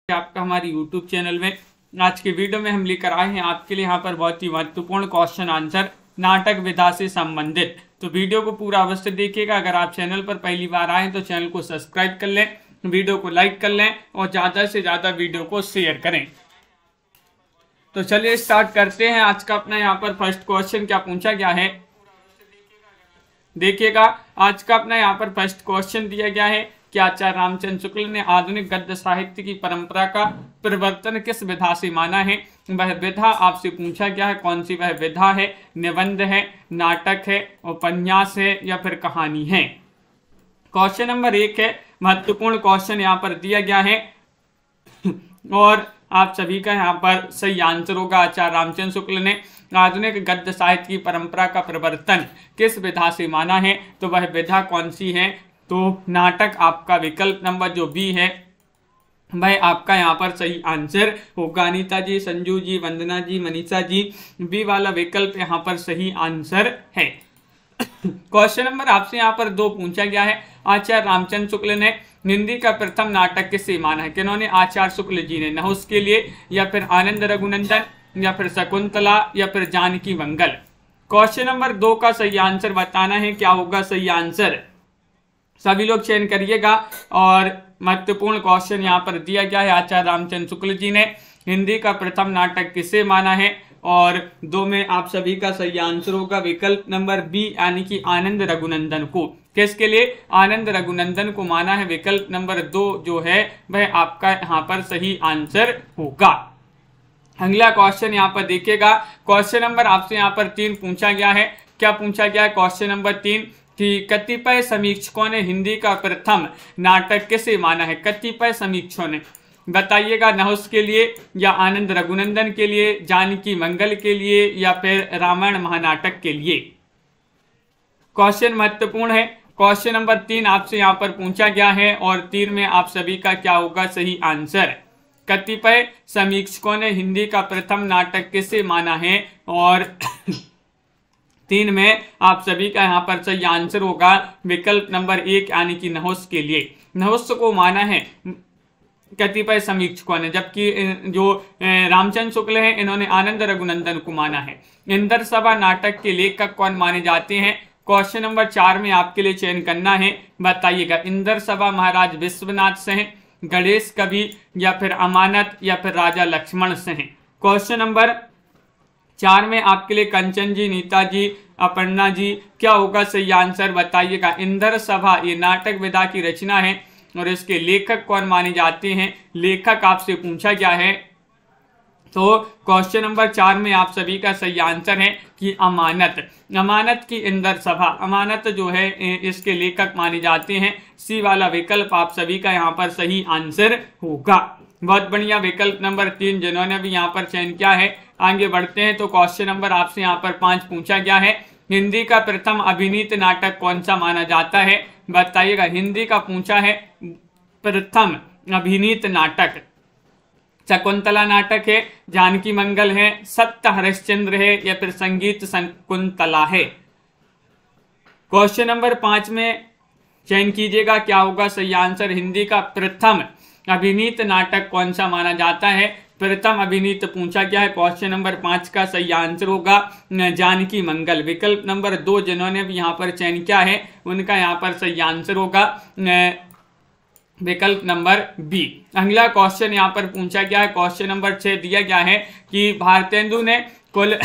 आपका हमारे YouTube channel में। आज के वीडियो में हम लेकर आए हैं आपके लिए यहाँ पर बहुत ही महत्वपूर्ण क्वेश्चन आंसर नाटक विधा से संबंधित। तो वीडियो को पूरा अवश्य देखिएगा। अगर आप चैनल पर पहली बार आए तो चैनल को सब्सक्राइब कर लें, वीडियो को लाइक कर लें और ज़्यादा से ज़्यादा वीडियो को शेयर करें। तो चलिए स्टार्ट करते हैं। आज का अपना यहाँ पर फर्स्ट क्वेश्चन क्या पूछा गया है, देखिएगा। आज का अपना यहाँ पर फर्स्ट क्वेश्चन दिया गया है कि आचार्य रामचंद्र शुक्ल ने आधुनिक गद्य साहित्य की परंपरा का परिवर्तन किस विधा से माना है। वह विधा आपसे पूछा गया है। कौन सी वह विधा है? निबंध है, नाटक है, उपन्यास है या फिर कहानी है। क्वेश्चन नंबर 1 है, महत्वपूर्ण क्वेश्चन यहाँ पर दिया गया है और आप सभी का यहाँ पर सही आंसर होगा। आचार्य रामचंद्र शुक्ल ने आधुनिक गद्य साहित्य की परंपरा का परिवर्तन किस विधा से माना है, तो वह विधा कौन सी है? तो नाटक आपका विकल्प नंबर जो बी है वह आपका यहाँ पर सही आंसर होगा। अनीता जी, संजू जी, वंदना जी, मनीषा जी, बी वाला विकल्प यहाँ पर सही आंसर है। क्वेश्चन नंबर आपसे यहाँ पर 2 पूछा गया है। आचार्य रामचंद्र शुक्ल ने हिंदी का प्रथम नाटक किसे माना है? किन्होंने? आचार्य शुक्ल जी ने। नहुस के लिए या फिर आनंद रघुनंदन या फिर शकुंतला या फिर जानकी मंगल। क्वेश्चन नंबर 2 का सही आंसर बताना है। क्या होगा सही आंसर? सभी लोग चयन करिएगा। और महत्वपूर्ण क्वेश्चन यहाँ पर दिया गया है, आचार्य रामचंद्र शुक्ल जी ने हिंदी का प्रथम नाटक किसे माना है, और 2 में आप सभी का सही आंसर होगा विकल्प नंबर बी यानी कि आनंद रघुनंदन को। किसके लिए? आनंद रघुनंदन को माना है। विकल्प नंबर 2 जो है वह आपका यहाँ पर सही आंसर होगा। अगला क्वेश्चन यहाँ पर देखिएगा। क्वेश्चन नंबर आपसे यहाँ पर 3 पूछा गया है। क्या पूछा गया है? क्वेश्चन नंबर 3 कि कतिपय समीक्षकों ने हिंदी का प्रथम नाटक किसे माना है? कतिपय समीक्षकों ने बताइएगा। नहुस के लिए या आनंद रघुनंदन के लिए, जानकी मंगल के लिए या फिर रामायण महानाटक के लिए। क्वेश्चन महत्वपूर्ण है। क्वेश्चन नंबर 3 आपसे यहाँ पर पूछा गया है और 3 में आप सभी का क्या होगा सही आंसर? कतिपय समीक्षकों ने हिंदी का प्रथम नाटक किसे माना है, और 3 में आप सभी का यहाँ पर सही आंसर होगा विकल्प नंबर 1 यानी कि नहुस के लिए। नहुस को माना है कतिपय समीक्षकों ने, जबकि जो रामचंद्र शुक्ल हैं इन्होंने आनंद रघुनंदन को माना है। इंदर सभा नाटक के लेखक कौन माने जाते हैं? क्वेश्चन नंबर 4 में आपके लिए चयन करना है। बताइएगा। इंदर सभा महाराज विश्वनाथ से हैं, गणेश कवि या फिर अमानत या फिर राजा लक्ष्मण से हैं। क्वेश्चन नंबर 4 में आपके लिए कंचन जी, नीता जी, अपर्णा जी, क्या होगा सही आंसर बताइएगा। इंदर सभा ये नाटक विधा की रचना है और इसके लेखक कौन माने जाते हैं? लेखक आपसे पूछा गया है। तो क्वेश्चन नंबर 4 में आप सभी का सही आंसर है कि अमानत। अमानत की इंदर सभा, अमानत जो है इसके लेखक माने जाते हैं। सी वाला विकल्प आप सभी का यहाँ पर सही आंसर होगा। बहुत बढ़िया। विकल्प नंबर 3 जिन्होंने भी यहाँ पर चयन किया है। आगे बढ़ते हैं। तो क्वेश्चन नंबर आपसे यहाँ पर 5 पूछा गया है। हिंदी का प्रथम अभिनीत नाटक कौन सा माना जाता है? बताइएगा। हिंदी का पूछा है प्रथम अभिनीत नाटक। शकुंतला नाटक है, जानकी मंगल है, सत्य हरिश्चंद्र है या फिर संगीत शकुंतला है। क्वेश्चन नंबर 5 में चयन कीजिएगा। क्या होगा सही आंसर? हिंदी का प्रथम अभिनीत नाटक कौन सा माना जाता है? प्रथम अभिनीत पूछा गया है। क्वेश्चन नंबर 5 का सही आंसर होगा जानकी मंगल। विकल्प नंबर 2 जिन्होंने भी यहाँ पर चयन किया है उनका यहाँ पर सही आंसर होगा विकल्प नंबर बी। अगला क्वेश्चन यहाँ पर पूछा गया है। क्वेश्चन नंबर 6 दिया गया है कि भारतेंदु ने कुल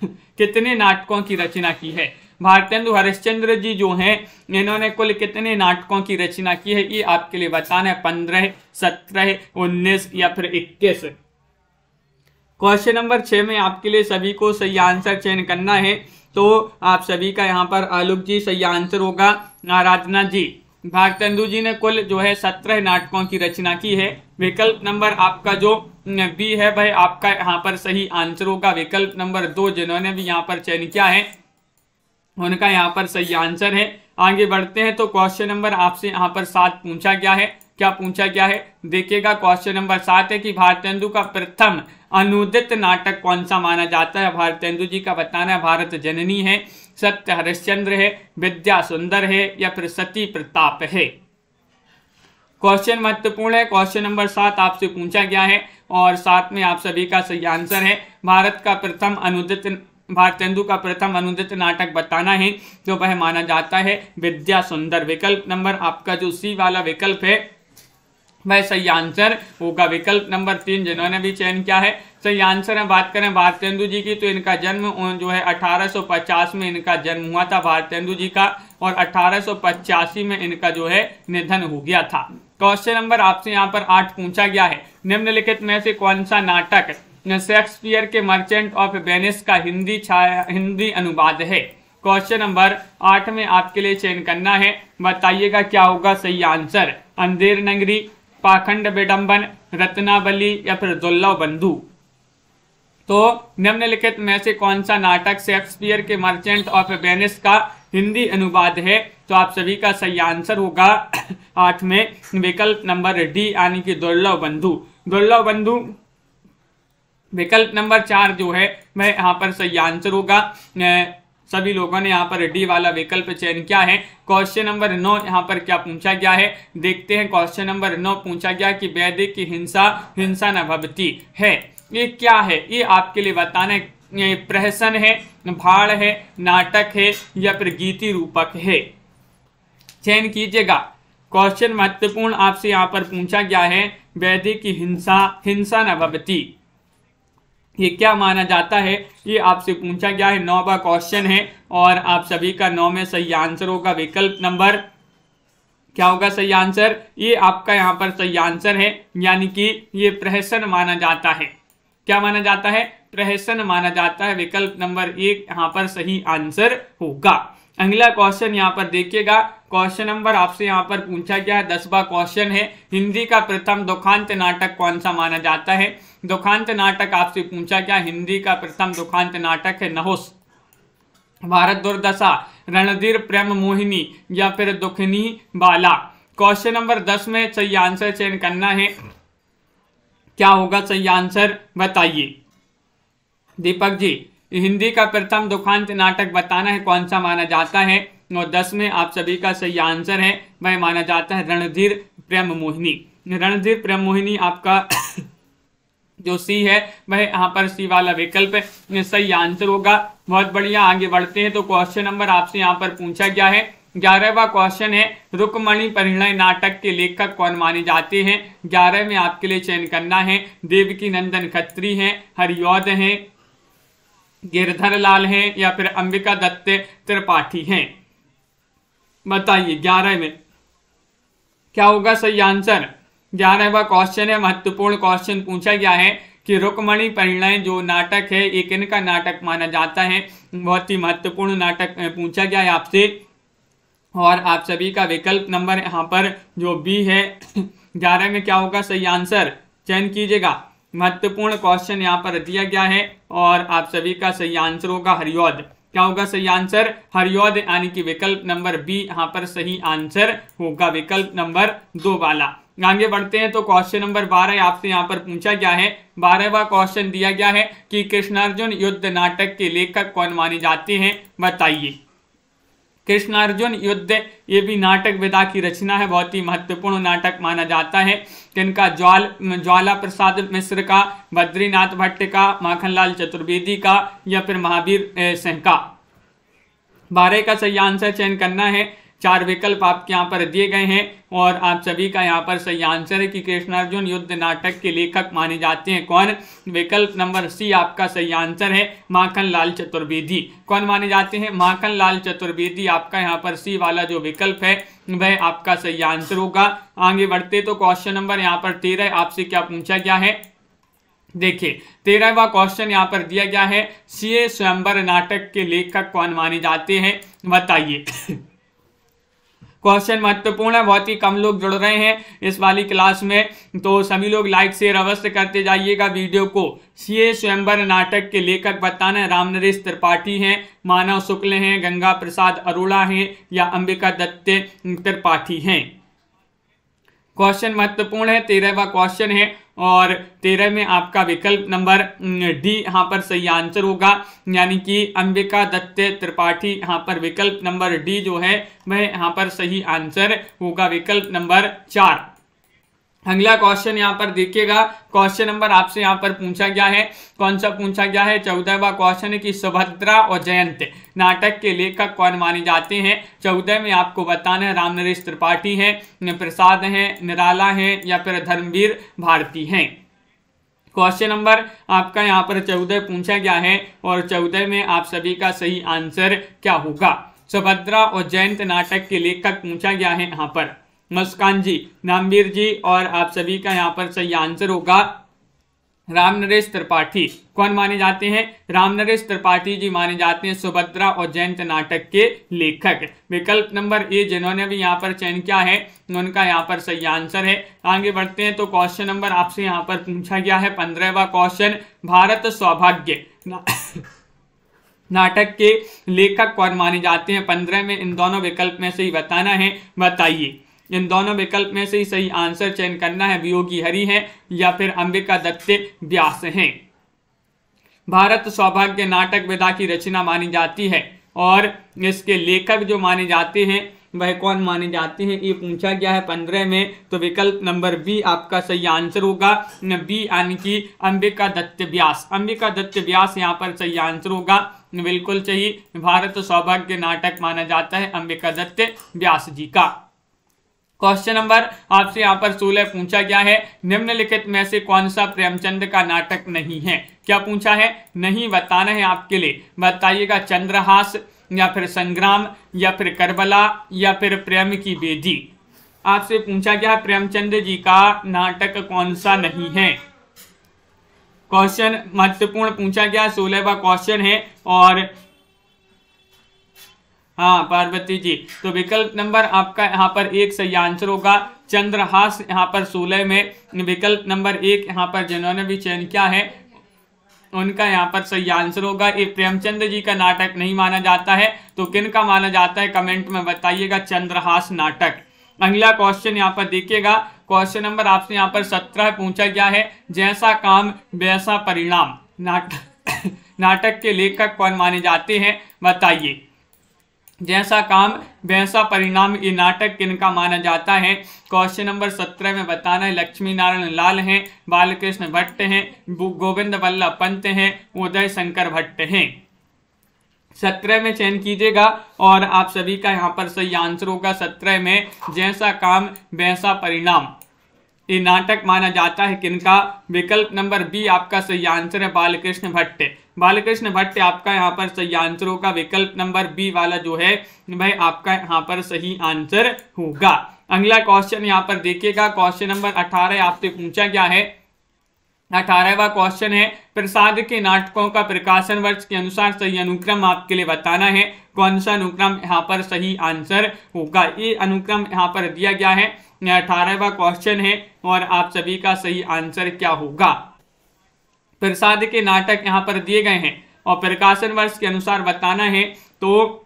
कितने नाटकों की रचना की है? भारतेंदु हरिश्चंद्र जी जो हैं इन्होंने कुल कितने नाटकों की रचना की है, ये आपके लिए बताना है। 15, 17, 19 या फिर 21। क्वेश्चन नंबर 6 में आपके लिए सभी को सही आंसर चयन करना है। तो आप सभी का यहाँ पर आलोक जी सही आंसर होगा। आराधना जी, भारतेंदु जी ने कुल जो है 17 नाटकों की रचना की है। विकल्प नंबर आपका जो बी है वह आपका यहाँ पर सही आंसर होगा। विकल्प नंबर 2 जिन्होंने भी यहाँ पर चयन किया है उनका यहाँ पर सही आंसर है। आगे बढ़ते हैं। तो क्वेश्चन नंबर आपसे यहाँ पर 7 पूछा गया है। क्या पूछा गया है? देखिएगा। क्वेश्चन नंबर 7 है कि भारतेंदु का प्रथम अनुदित नाटक कौन सा माना जाता है? भारतेंदु जी का बताना है भारत जननी है, सत्य हरिश्चंद्र है, विद्या सुंदर है या फिर सती प्रताप है। क्वेश्चन महत्वपूर्ण है। क्वेश्चन नंबर 7 आपसे पूछा गया है और 7 में आप सभी का सही आंसर है। भारतेंदु का प्रथम अनुदित नाटक बताना है तो वह माना जाता है विद्या सुंदर। विकल्प नंबर आपका जो सी वाला विकल्प है वह सही आंसर होगा। विकल्प नंबर 3 जिन्होंने भी चयन किया है सही आंसर है। बात करें भारतेंदु जी की तो इनका जन्म जो है 1850 में इनका जन्म हुआ था भारतेंदु जी का, और 1885 में इनका जो है निधन हो गया था। क्वेश्चन नंबर आपसे यहाँ पर 8 पूछा गया है, निम्नलिखित में से कौन सा नाटक शेक्सपियर के मर्चेंट ऑफ वेनिस का हिंदी अनुवाद है। क्वेश्चन नंबर 8 में आपके लिए चयन करना है, बताइएगा क्या होगा सही आंसर। अंधेर नगरी, पाखंड विडंबन, रत्नावली या फिर दुर्लभ बंधु। तो निम्नलिखित में से कौन सा नाटक शेक्सपियर के मर्चेंट ऑफ वेनिस का हिंदी अनुवाद है, तो आप सभी का सही आंसर होगा 8 में विकल्प नंबर डी यानी कि दुर्लभ बंधु। दुर्लभ बंधु विकल्प नंबर 4 जो है वह यहाँ पर सही आंसर होगा। सभी लोगों ने यहाँ पर डी वाला विकल्प चयन किया है। क्वेश्चन नंबर 9 यहाँ पर क्या पूछा गया है, देखते हैं। क्वेश्चन नंबर 9 पूछा गया कि वैदिक की हिंसा न भवती है, ये क्या है, ये आपके लिए बताना है। ये प्रहसन है, भाड़ है, नाटक है या फिर गीति रूपक है, चयन कीजिएगा। क्वेश्चन महत्वपूर्ण आपसे यहाँ पर पूछा गया है, वैदिक की हिंसा न भवती, ये क्या माना जाता है, ये आपसे पूछा गया है। 9वां क्वेश्चन है और आप सभी का 9 में सही आंसर होगा। विकल्प नंबर क्या होगा सही आंसर, ये आपका यहाँ पर सही आंसर है, यानी कि ये प्रहसन माना जाता है। क्या माना जाता है, प्रहसन माना जाता है। विकल्प नंबर 1 यहाँ पर सही आंसर होगा। अगला क्वेश्चन यहाँ पर देखिएगा। क्वेश्चन नंबर आपसे यहाँ पर पूछा गया है, 10वां क्वेश्चन है, हिंदी का प्रथम दुखांत नाटक कौन सा माना जाता है। दुखांत नाटक आपसे पूछा गया, हिंदी का प्रथम दुखांत नाटक है नहुस, भारत दुर्दशा, रणधीर प्रेम मोहिनी या फिर दुखनी बाला। क्वेश्चन नंबर 10 में सही आंसर चयन करना है, क्या होगा सही आंसर बताइए। दीपक जी, हिंदी का प्रथम दुखांत नाटक बताना है कौन सा माना जाता है, और 10 में आप सभी का सही आंसर है वह माना जाता है रणधीर प्रेम मोहिनी। रणधीर प्रेम मोहिनी आपका जो सी है वह यहाँ पर सी वाला विकल्प सही आंसर होगा। बहुत बढ़िया, आगे बढ़ते हैं। तो क्वेश्चन नंबर आपसे यहाँ पर पूछा गया है, 11वां क्वेश्चन है, रुक्मणी परिणय नाटक के लेखक कौन माने जाते हैं। 11 में आपके लिए चयन करना है, देवकी नंदन खत्री हैं, हरिऔध हैं, गिरधर लाल हैं या फिर अंबिका दत्त त्रिपाठी हैं। बताइए 11 में क्या होगा सही आंसर। 11वां क्वेश्चन है, महत्वपूर्ण क्वेश्चन पूछा गया है कि रुक्मणी परिणय जो नाटक है एक इनका नाटक माना जाता है। बहुत ही महत्वपूर्ण नाटक पूछा गया है आपसे, और आप सभी का विकल्प नंबर यहाँ पर जो बी है 11 में क्या होगा सही आंसर, चयन कीजिएगा। महत्वपूर्ण क्वेश्चन यहाँ पर दिया गया है और आप सभी का सही आंसर होगा हरिऔध। क्या होगा सही आंसर, हरिऔध, यानी कि विकल्प नंबर बी यहाँ पर सही आंसर होगा, विकल्प नंबर 2 वाला। आगे बढ़ते हैं। तो क्वेश्चन नंबर 12 आपसे यहाँ पर पूछा गया है। 12वां क्वेश्चन दिया गया है कि कृष्णार्जुन युद्ध नाटक के लेखक कौन माने जाते हैं, बताइए। कृष्णार्जुन युद्ध ये भी नाटक विधा की रचना है, बहुत ही महत्वपूर्ण नाटक माना जाता है। किनका, ज्वाला प्रसाद मिश्र का, बद्रीनाथ भट्ट का, माखनलाल चतुर्वेदी का या फिर महावीर सिंह का। 12 का सही आंसर चयन करना है। 4 विकल्प आपके यहाँ पर दिए गए हैं और आप सभी का यहाँ पर सही आंसर है कि कृष्णार्जुन युद्ध नाटक के लेखक माने जाते हैं कौन। विकल्प नंबर सी आपका सही आंसर है, माखनलाल चतुर्वेदी। कौन माने जाते हैं, माखनलाल चतुर्वेदी। आपका यहाँ पर सी वाला जो विकल्प है वह आपका सही आंसर होगा। आगे बढ़ते तो क्वेश्चन नंबर यहाँ पर 13 आपसे क्या पूछा गया है, देखिए 13वां क्वेश्चन यहाँ पर दिया गया है, सीए स्वयंवर नाटक के लेखक कौन माने जाते हैं, बताइए। क्वेश्चन महत्वपूर्ण है, बहुत ही कम लोग जुड़ रहे हैं इस वाली क्लास में, तो सभी लोग लाइक शेयर अवश्य करते जाइएगा वीडियो को। सीए स्वयंवर नाटक के लेखक बताना है, रामनरेश त्रिपाठी हैं, मानव शुक्ल हैं, गंगा प्रसाद अरोड़ा हैं या अंबिका दत्त त्रिपाठी हैं। क्वेश्चन महत्वपूर्ण है, 13वां क्वेश्चन है और 13 में आपका विकल्प नंबर डी यहाँ पर सही आंसर होगा, यानी कि अंबिका दत्त त्रिपाठी। यहाँ पर विकल्प नंबर डी जो है वह यहाँ पर सही आंसर होगा, विकल्प नंबर 4। अगला क्वेश्चन यहाँ पर देखिएगा, क्वेश्चन नंबर आपसे यहाँ पर पूछा गया है, कौन सा पूछा गया है, 14वां क्वेश्चन है कि सुभद्रा और जयंत नाटक के लेखक कौन माने जाते हैं। 14 में आपको बताना है रामनरेश त्रिपाठी है, प्रसाद है, निराला है या फिर धर्मवीर भारती हैं। क्वेश्चन नंबर आपका यहाँ पर 14 पूछा गया है और 14 में आप सभी का सही आंसर क्या होगा। सुभद्रा और जयंत नाटक के लेखक पूछा गया है यहाँ पर मुस्कान जी, नामवीर जी, और आप सभी का यहाँ पर सही आंसर होगा रामनरेश त्रिपाठी। कौन माने जाते हैं, रामनरेश त्रिपाठी जी माने जाते हैं सुभद्रा और जयंत नाटक के लेखक। विकल्प नंबर ए जिन्होंने भी यहाँ पर चयन किया है उनका यहाँ पर सही आंसर है। आगे बढ़ते हैं तो क्वेश्चन नंबर आपसे यहाँ पर पूछा गया है 15वां क्वेश्चन, भारत सौभाग्य नाटक के लेखक कौन माने जाते हैं। 15 में इन दोनों विकल्प में से ही बताना है, बताइए। इन दोनों विकल्प में से ही सही आंसर चयन करना है, वियोगी हरि है या फिर अंबिका दत्त व्यास हैं। भारत सौभाग्य नाटक विधा की रचना मानी जाती है और इसके लेखक जो माने जाते हैं वह कौन माने जाते हैं, ये पूछा गया है 15 में। तो विकल्प नंबर बी आपका सही आंसर होगा, बी यानी कि अंबिका दत्त व्यास। अंबिका दत्त व्यास यहाँ पर सही आंसर होगा, बिल्कुल सही। भारत सौभाग्य नाटक माना जाता है अंबिका दत्त व्यास जी का। क्वेश्चन नंबर आपसे यहाँ पर 16 पूछा गया है, निम्नलिखित में से कौन सा प्रेमचंद का नाटक नहीं है। क्या पूछा है, नहीं बताना है आपके लिए, बताइएगा। चंद्रहास या फिर संग्राम या फिर करबला या फिर प्रेम की बेदी। आपसे पूछा गया प्रेमचंद जी का नाटक कौन सा नहीं है। क्वेश्चन महत्वपूर्ण पूछा गया, 16वां क्वेश्चन है। और हाँ पार्वती जी, तो विकल्प नंबर आपका यहाँ पर 1 सही आंसर होगा। चंद्रहास यहाँ पर 16 में विकल्प नंबर 1 यहाँ पर जिन्होंने भी चयन किया है उनका यहाँ पर सही आंसर होगा। ये प्रेमचंद जी का नाटक नहीं माना जाता है, तो किन का माना जाता है कमेंट में बताइएगा, चंद्रहास नाटक। अगला क्वेश्चन यहाँ पर देखिएगा, क्वेश्चन नंबर आपसे यहाँ पर 17 पूछा गया है, जैसा काम वैसा परिणाम नाटक के लेखक कौन माने जाते हैं, बताइए। जैसा काम वैसा परिणाम ये नाटक किनका माना जाता है। क्वेश्चन नंबर 17 में बताना है, लक्ष्मी नारायण लाल हैं, बालकृष्ण भट्ट हैं, गोविंद वल्लभ पंत हैं, उदय शंकर भट्ट हैं। 17 में चयन कीजिएगा और आप सभी का यहाँ पर सही आंसर होगा 17 में जैसा काम वैसा परिणाम ये नाटक माना जाता है किनका। विकल्प नंबर बी आपका सही आंसर है, बालकृष्ण भट्ट। बालकृष्ण भट्ट आपका यहाँ पर सही आंसर होगा, विकल्प नंबर बी वाला जो है वह आपका यहाँ पर सही आंसर होगा। अगला क्वेश्चन यहाँ पर देखिएगा, क्वेश्चन नंबर 18 आपसे पूछा गया है। 18वां क्वेश्चन है, प्रसाद के नाटकों का प्रकाशन वर्ष के अनुसार सही अनुक्रम आपके लिए बताना है। कौन सा अनुक्रम यहाँ पर सही आंसर होगा, ये अनुक्रम यहाँ पर दिया गया है। 18वां क्वेश्चन है और आप सभी का सही आंसर क्या होगा। प्रसाद के नाटक यहाँ पर दिए गए हैं और प्रकाशन वर्ष के अनुसार बताना है, तो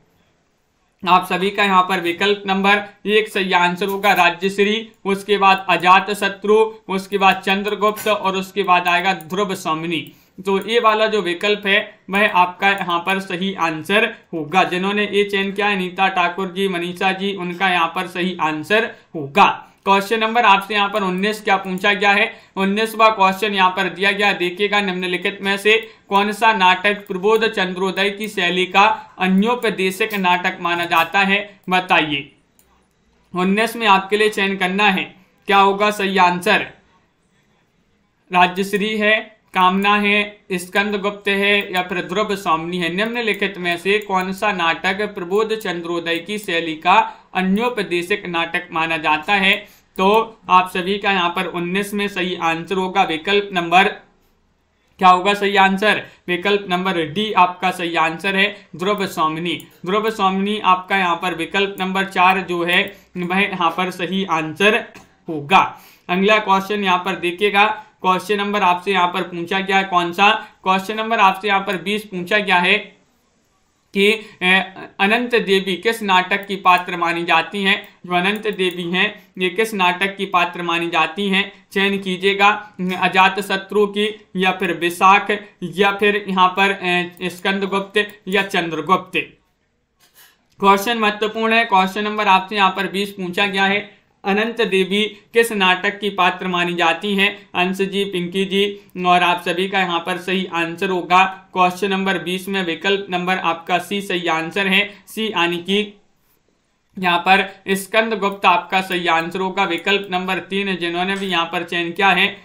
आप सभी का यहाँ पर विकल्प नंबर 1 सही आंसर होगा, राज्यश्री, उसके बाद अजात शत्रु, उसके बाद चंद्रगुप्त और उसके बाद आएगा ध्रुव सौमिनी। तो ये वाला जो विकल्प है वह आपका यहाँ पर सही आंसर होगा। जिन्होंने ये चयन किया है, नीता ठाकुर जी, मनीषा जी, उनका यहाँ पर सही आंसर होगा। क्वेश्चन नंबर आपसे यहाँ पर 19 क्या पूछा गया है। 19वां क्वेश्चन यहाँ पर दिया गया, देखिएगा। निम्नलिखित में से कौन सा नाटक प्रबोध चंद्रोदय की शैली का अन्योपदेशक नाटक माना जाता है, बताइए। 19 में आपके लिए चयन करना है, क्या होगा सही आंसर। राज्यश्री है, कामना है, स्कंदगुप्त है या फिर ध्रुव सौमिनी है। निम्नलिखित में से कौन सा नाटक प्रबोध चंद्रोदय की शैली का अन्योपदेशक नाटक माना जाता है। तो आप सभी का यहाँ पर 19 में सही आंसर होगा, विकल्प नंबर क्या होगा सही आंसर, विकल्प नंबर डी आपका सही आंसर है, ध्रुव सौमिनी। ध्रुव सौमिनी आपका यहाँ पर विकल्प नंबर 4 जो है वह यहाँ पर सही आंसर होगा। अगला क्वेश्चन यहाँ पर देखिएगा, क्वेश्चन नंबर आपसे यहाँ पर पूछा गया है कौन सा। क्वेश्चन नंबर आपसे यहाँ पर 20 पूछा गया है कि अनंत देवी किस नाटक की पात्र मानी जाती हैं। जो अनंत देवी हैं ये किस नाटक की पात्र मानी जाती हैं, चयन कीजिएगा। अजात शत्रु की या फिर विशाख या फिर यहाँ पर स्कंदगुप्त या चंद्रगुप्त। क्वेश्चन महत्वपूर्ण है। क्वेश्चन नंबर आपसे यहाँ पर 20 पूछा गया है, अनंत देवी किस नाटक की पात्र मानी जाती हैं? अंश जी, पिंकी जी, और आप सभी का यहाँ पर सही आंसर होगा क्वेश्चन नंबर 20 में विकल्प नंबर आपका सी सही आंसर है। सी यानी कि यहाँ पर स्कंद गुप्त आपका सही आंसर होगा। विकल्प नंबर 3 जिन्होंने भी यहाँ पर चयन किया है,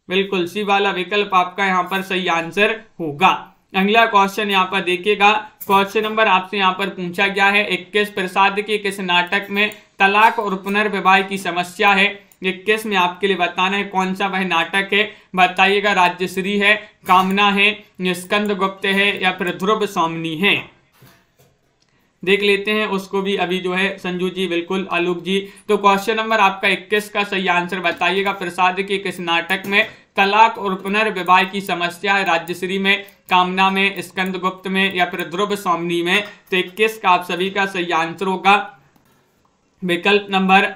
बिल्कुल सी वाला विकल्प आपका यहाँ पर सही आंसर होगा। अगला क्वेश्चन यहाँ पर देखिएगा, क्वेश्चन नंबर आपसे यहाँ पर पूछा गया है 21 प्रसाद के किस नाटक में तलाक और पुनर्विवाह की समस्या है? 21 में आपके लिए बताना है कौन सा वह नाटक है, बताइएगा। राज्यश्री है, कामना है, स्कंद गुप्त है या फिर ध्रुव स्वामिनी है? देख लेते हैं उसको भी अभी जो है संजू जी, बिल्कुल आलोक जी। तो क्वेश्चन नंबर आपका 21 का सही आंसर बताइएगा। प्रसाद के किस नाटक में तलाक और पुनर्विवाह की समस्या है? राज्यश्री में, कामना में, स्कंद गुप्त में या फिर ध्रुव स्वामिनी में? तो 21 का आप सभी का सही आंसर होगा विकल्प नंबर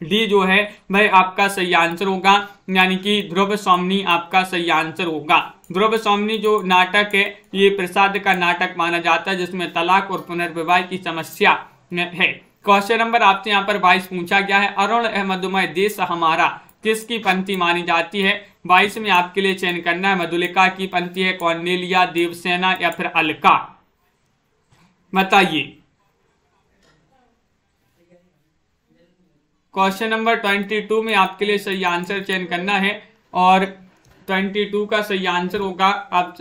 डी जो है वह आपका सही आंसर होगा, यानी कि ध्रुव स्वामिनी आपका सही आंसर होगा। ध्रुव स्वामिनी जो नाटक है ये प्रसाद का नाटक माना जाता है जिसमें तलाक और पुनर्विवाह की समस्या है। क्वेश्चन नंबर आपसे यहाँ पर 22 पूछा गया है, अरुण मधुमय देश हमारा किसकी पंक्ति मानी जाती है? 22 में आपके लिए चयन करना है, मधुलिका की पंक्ति है, कौरनेलिया, देवसेना या फिर अलका? बताइए। क्वेश्चन नंबर 22 में आपके लिए सही आंसर चयन करना है और 22 का सही आंसर होगा आप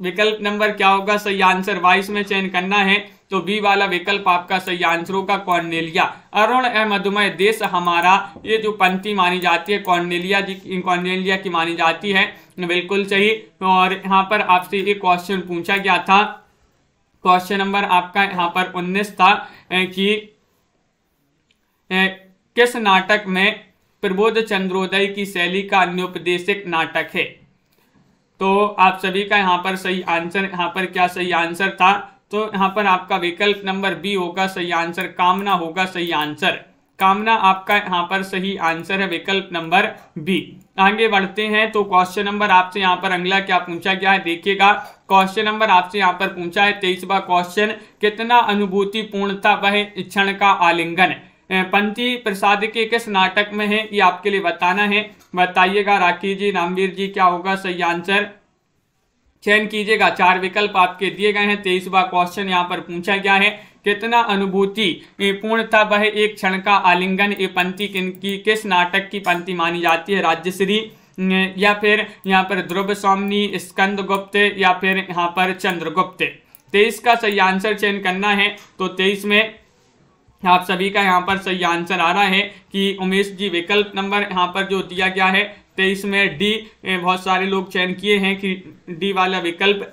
विकल्प नंबर क्या होगा सही आंसर? 22 में चयन करना है तो बी वाला विकल्प आपका सही आंसर होगा, कौरनेलिया। अरुण मधुमय देश हमारा ये जो पंक्ति मानी जाती है कौरनेलिया की मानी जाती है, बिल्कुल सही। और यहाँ पर आपसे एक क्वेश्चन पूछा गया था, क्वेश्चन नंबर आपका यहाँ पर 19 था कि किस नाटक में प्रबोध चंद्रोदय की शैली का अन्योपदेशिक नाटक है? तो आप सभी का यहाँ पर सही आंसर, यहाँ पर क्या सही आंसर था? तो यहाँ पर आपका विकल्प नंबर बी होगा सही आंसर, कामना होगा सही आंसर। कामना आपका यहाँ पर सही आंसर है, विकल्प नंबर बी। आगे बढ़ते हैं तो क्वेश्चन नंबर आपसे यहाँ पर अगला क्या पूछा गया है देखिएगा। क्वेश्चन नंबर आपसे यहाँ पर पूछा है 23वां क्वेश्चन, कितना अनुभूति पूर्ण था वह क्षण का आलिंगन? पंक्ति प्रसाद के किस नाटक में है ये आपके लिए बताना है, बताइएगा। राखी जी, रामवीर जी, क्या होगा सही आंसर? चयन कीजिएगा, 4 विकल्प आपके दिए गए हैं। 23वां क्वेश्चन यहाँ पर पूछा गया है, कितना अनुभूति पूर्ण था वह एक क्षण का आलिंगन? ये पंक्ति किस नाटक की पंक्ति मानी जाती है? राज्यश्री या फिर यहाँ पर ध्रुव स्वामिनी, स्कंद गुप्त या फिर यहाँ पर चंद्रगुप्त? 23 का सही आंसर चयन करना है तो 23 में आप सभी का यहाँ पर सही आंसर आ रहा है कि उमेश जी, विकल्प नंबर यहाँ पर जो दिया गया है 23 में डी, बहुत सारे लोग चयन किए हैं कि डी वाला विकल्प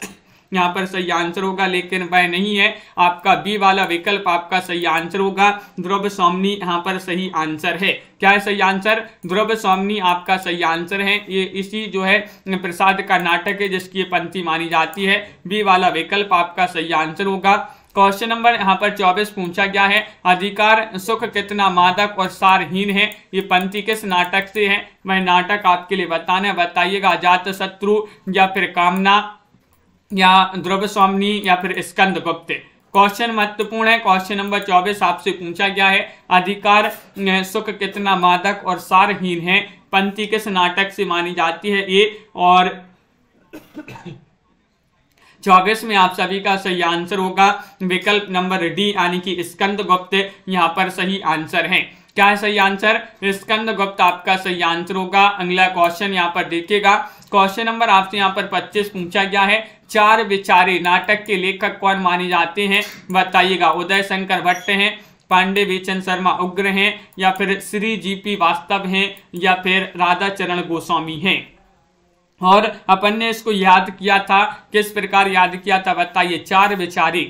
यहाँ पर सही आंसर होगा, लेकिन वह नहीं है। आपका बी वाला विकल्प आपका सही आंसर होगा, ध्रुव स्वामिनी यहाँ पर सही आंसर है। क्या है सही आंसर? ध्रुव स्वामिनी आपका सही आंसर है। ये इसी जो है प्रसाद का नाटक है जिसकी पंक्ति मानी जाती है, बी वाला विकल्प आपका सही आंसर होगा। क्वेश्चन नंबर यहाँ पर 24 पूछा गया है, अधिकार सुख कितना मादक और सारहीन है? ये पंक्ति किस नाटक से है? वह नाटक आपके लिए बताना है, बताइएगा। अजात शत्रु या फिर कामना या ध्रुव स्वामिनी या फिर स्कंद गुप्त? क्वेश्चन महत्वपूर्ण है। क्वेश्चन नंबर 24 आपसे पूछा गया है, अधिकार सुख कितना मादक और सारहीन है? पंक्ति किस नाटक से मानी जाती है ये? और 24 में आप सभी का सही आंसर होगा विकल्प नंबर डी, यानी कि स्कंद गुप्त यहाँ पर सही आंसर है। क्या है सही आंसर? स्कंद गुप्त आपका सही आंसर होगा। अगला क्वेश्चन यहाँ पर देखिएगा। क्वेश्चन नंबर आपसे यहाँ पर 25 पूछा गया है, चार विचारे नाटक के लेखक कौन माने जाते हैं? बताइएगा। उदय शंकर भट्ट हैं, पांडे बेचन शर्मा उग्र हैं या फिर श्री जीपी वास्तव हैं या फिर राधा चरण गोस्वामी हैं? और अपन ने इसको याद किया था, किस प्रकार याद किया था बताइए। चार विचारे,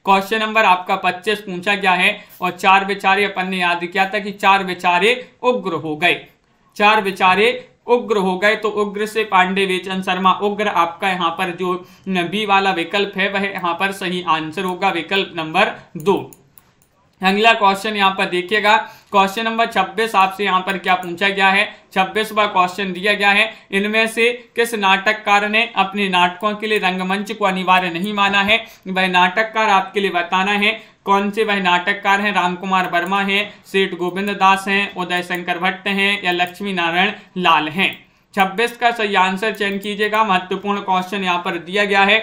क्वेश्चन नंबर आपका 25 पूछा गया है और चार विचारे अपन ने याद किया था कि चार विचारे उग्र हो गए। चार विचारे उग्र हो गए तो उग्र से पांडे बेचन शर्मा उग्र आपका यहाँ पर जो बी वाला विकल्प है वह यहाँ पर सही आंसर होगा, विकल्प नंबर 2। अगला क्वेश्चन यहाँ पर देखिएगा, क्वेश्चन नंबर 26 आपसे यहाँ पर क्या पूछा गया है। 26वां क्वेश्चन दिया गया है, इनमें से किस नाटककार ने अपने नाटकों के लिए रंगमंच को अनिवार्य नहीं माना है। वह नाटककार आपके लिए बताना है कौन से वह नाटककार हैं। राम कुमार वर्मा हैं, सेठ गोविंद दास हैं, उदय शंकर भट्ट हैं या लक्ष्मी नारायण लाल हैं। 26 का सही आंसर चयन कीजिएगा। महत्वपूर्ण क्वेश्चन यहाँ पर दिया गया है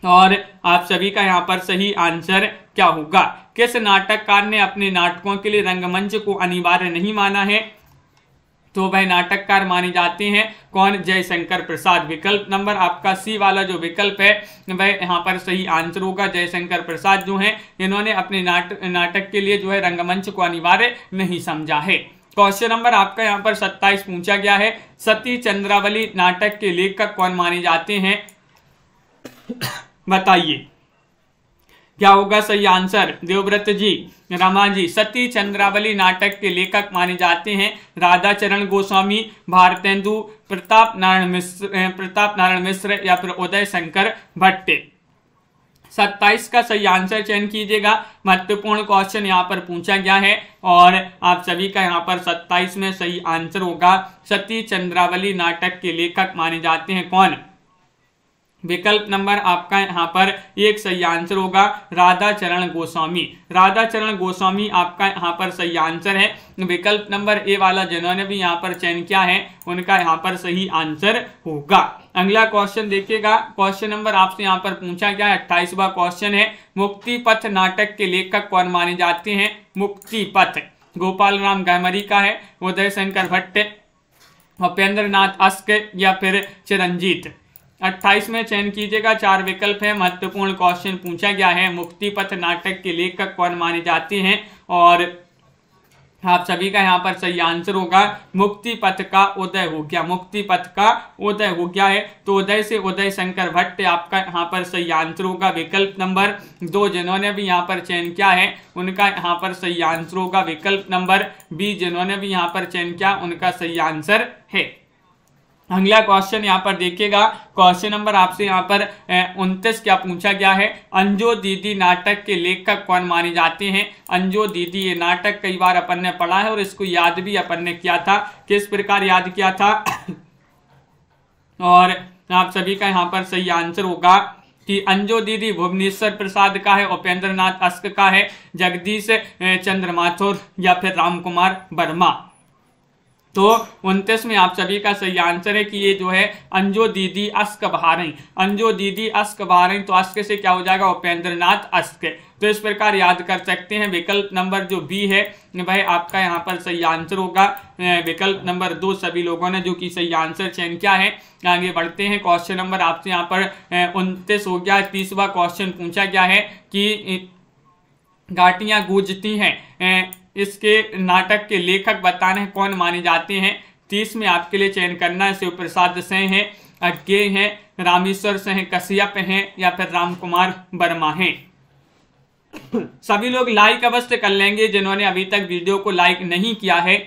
और आप सभी का यहाँ पर सही आंसर क्या होगा। किस नाटककार ने अपने नाटकों के लिए रंगमंच को अनिवार्य नहीं माना है, तो वह नाटककार माने जाते हैं कौन, जयशंकर प्रसाद। विकल्प नंबर आपका सी वाला जो विकल्प है वह यहाँ पर सही आंसर होगा। जयशंकर प्रसाद जो हैं इन्होंने अपने नाटक के लिए जो है रंगमंच को अनिवार्य नहीं समझा है। क्वेश्चन नंबर आपका यहाँ पर 27 पूछा गया है, सती चंद्रावली नाटक के लेखक कौन माने जाते हैं, बताइए क्या होगा सही आंसर। देवव्रत जी, रमा जी। सती चंद्रावली नाटक के लेखक माने जाते हैं राधाचरण गोस्वामी, भारतेंदु, प्रताप नारायण मिश्र या फिर उदय शंकर भट्ट। 27 का सही आंसर चयन कीजिएगा। महत्वपूर्ण क्वेश्चन यहाँ पर पूछा गया है और आप सभी का यहाँ पर 27 में सही आंसर होगा। सती चंद्रावली नाटक के लेखक माने जाते हैं कौन, विकल्प नंबर आपका यहाँ पर एक सही आंसर होगा, राधाचरण गोस्वामी। राधाचरण गोस्वामी आपका यहाँ पर सही आंसर है। विकल्प नंबर ए वाला जिन्होंने भी यहाँ पर चयन किया है उनका यहाँ पर सही आंसर होगा। अगला क्वेश्चन देखिएगा, क्वेश्चन नंबर आपसे यहाँ पर पूछा गया है 28वां क्वेश्चन है, मुक्ति पथ नाटक के लेखक कौन माने जाते हैं। मुक्ति पथ गोपाल राम गहमरी का है, उदय शंकर भट्ट, उपेंद्र नाथ अस्क या फिर चिरंजीत। 28 में चयन कीजिएगा। 4 विकल्प है। महत्वपूर्ण क्वेश्चन पूछा गया है, मुक्ति पथ नाटक के लेखक कौन माने जाते हैं और आप सभी का यहाँ पर सही आंसर होगा मुक्ति पथ का उदय हो गया। मुक्ति पथ का उदय हो गया है तो उदय से उदय शंकर भट्ट आपका यहाँ पर सही आंसर होगा। विकल्प नंबर 2 जिन्होंने भी यहाँ पर चयन किया है उनका यहाँ पर सही आंसर होगा। विकल्प नंबर बी जिन्होंने भी यहाँ पर चयन किया उनका सही आंसर है। अगला क्वेश्चन यहाँ पर देखिएगा, क्वेश्चन नंबर आपसे यहाँ पर 29 क्या पूछा गया है, अंजो दीदी नाटक के लेखक कौन माने जाते हैं। अंजो दीदी ये नाटक कई बार अपन ने पढ़ा है और इसको याद भी अपन ने किया था। किस प्रकार याद किया था और आप सभी का यहाँ पर सही आंसर होगा कि अंजो दीदी भुवनेश्वर प्रसाद का है, उपेंद्र नाथ अस्क का है, जगदीश चंद्र माथुर या फिर राम कुमार वर्मा। तो 29 में आप सभी का सही आंसर है कि ये जो है अंजो दीदी अस्क बहारें। अंजो दीदी अस्क बहारें तो अस्क से क्या हो जाएगा, उपेंद्र नाथ अस्क। तो इस प्रकार याद कर सकते हैं। विकल्प नंबर जो बी है वह आपका यहाँ पर सही आंसर होगा। विकल्प नंबर 2 सभी लोगों ने जो कि सही आंसर चयन किया है। आगे बढ़ते हैं, क्वेश्चन नंबर आपसे यहाँ पर 29 हो गया। 30वां क्वेश्चन पूछा गया है कि घाटियां गूंजती हैं इसके नाटक के लेखक बताने हैं कौन माने जाते हैं। 30 में आपके लिए चयन करना है, शिव प्रसाद सिंह हैं, अज्ञेय हैं, रामेश्वर सिंह कश्यप हैं या फिर राम कुमार वर्मा हैं। सभी लोग लाइक अवश्य कर लेंगे जिन्होंने अभी तक वीडियो को लाइक नहीं किया है,